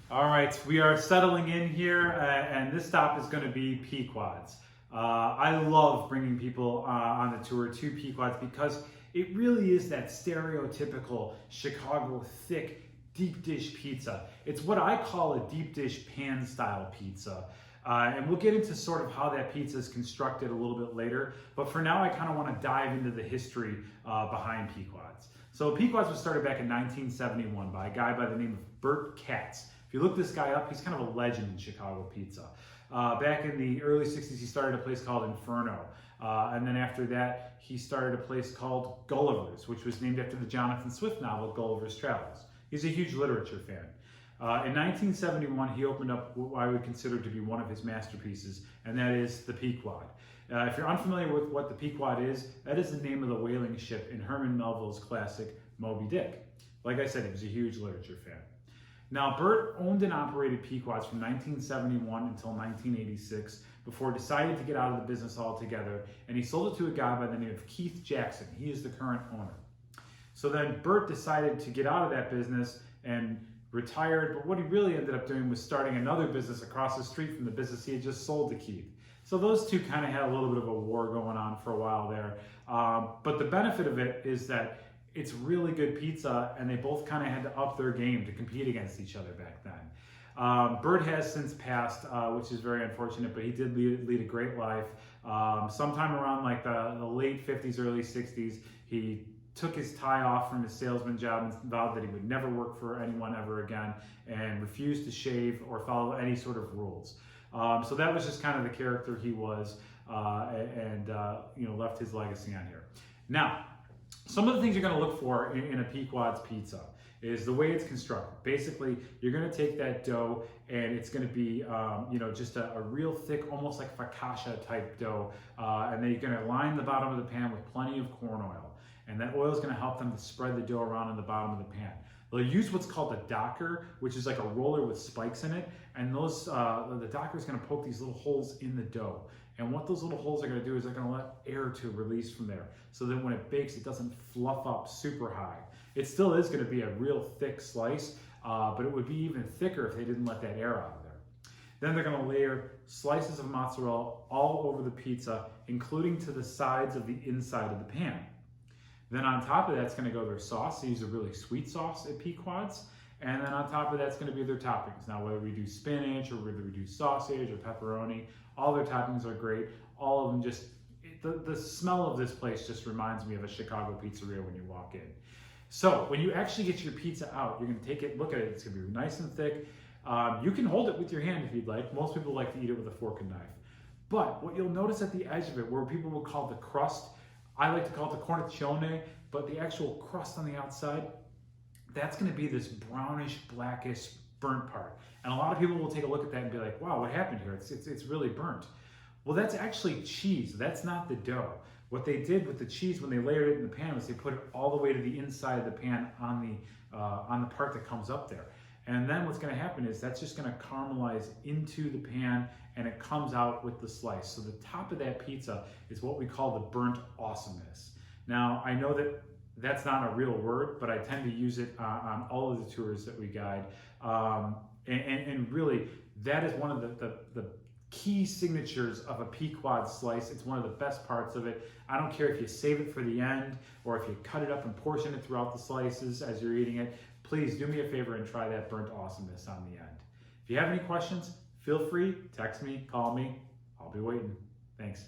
All right, we are settling in here, and this stop is going to be Pequod's. I love bringing people on the tour to Pequod's because it really is that stereotypical Chicago thick deep dish pizza. It's what I call a deep dish pan style pizza. And we'll get into sort of how that pizza is constructed a little bit later. But for now, I kind of want to dive into the history behind Pequod's. So Pequod's was started back in 1971 by a guy by the name of Burt Jackson. If you look this guy up, he's kind of a legend in Chicago pizza. Back in the early 60s, he started a place called Inferno. And then after that, he started a place called Gulliver's, which was named after the Jonathan Swift novel, Gulliver's Travels. He's a huge literature fan. In 1971, he opened up what I would consider to be one of his masterpieces, and that is the Pequod. If you're unfamiliar with what the Pequod is, that is the name of the whaling ship in Herman Melville's classic Moby Dick. Like I said, he was a huge literature fan. Now, Burt owned and operated Pequod's from 1971 until 1986 before deciding to get out of the business altogether, and he sold it to a guy by the name of Keith Jackson. He is the current owner. So then Burt decided to get out of that business and retired, but what he really ended up doing was starting another business across the street from the business he had just sold to Keith. So those two kind of had a little bit of a war going on for a while there. But the benefit of it is that it's really good pizza, and they both kind of had to up their game to compete against each other back then. Burt has since passed, which is very unfortunate, but he did lead a great life. Sometime around like the late 50s, early 60s, he took his tie off from his salesman job and vowed that he would never work for anyone ever again and refused to shave or follow any sort of rules. So that was just kind of the character he was, and left his legacy on here. Now, some of the things you're going to look for in a Pequod's pizza is the way it's constructed. Basically, you're going to take that dough and it's going to be, just a real thick, almost like focaccia type dough. And then you're going to line the bottom of the pan with plenty of corn oil. And that oil is going to help them to spread the dough around in the bottom of the pan. They'll use what's called a docker, which is like a roller with spikes in it. And those the docker is going to poke these little holes in the dough. And what those little holes are going to do is they're going to let air to release from there, so that when it bakes, it doesn't fluff up super high. It still is going to be a real thick slice, but it would be even thicker if they didn't let that air out of there. Then they're going to layer slices of mozzarella all over the pizza, including to the sides of the inside of the pan. Then on top of that's going to go their sauce. They use a really sweet sauce at Pequod's. And then on top of that's going to be their toppings. Now, whether we do spinach or whether we do sausage or pepperoni, all their toppings are great. All of them just, the smell of this place just reminds me of a Chicago pizzeria when you walk in. So when you actually get your pizza out, you're going to take it, look at it, it's going to be nice and thick. You can hold it with your hand if you'd like. Most people like to eat it with a fork and knife. But what you'll notice at the edge of it, where people will call the crust, I like to call it the cornicione, but the actual crust on the outside, that's going to be this brownish, blackish, burnt part. And a lot of people will take a look at that and be like, wow, what happened here? It's really burnt. Well, that's actually cheese. That's not the dough. What they did with the cheese when they layered it in the pan was they put it all the way to the inside of the pan on the part that comes up there. And then what's going to happen is that's just going to caramelize into the pan, and it comes out with the slice. So the top of that pizza is what we call the burnt awesomeness. Now, I know that that's not a real word, but I tend to use it on all of the tours that we guide. And really, that is one of the key signatures of a Pequod slice. It's one of the best parts of it. I don't care if you save it for the end or if you cut it up and portion it throughout the slices as you're eating it. Please do me a favor and try that burnt awesomeness on the end. If you have any questions, feel free, text me, call me. I'll be waiting. Thanks.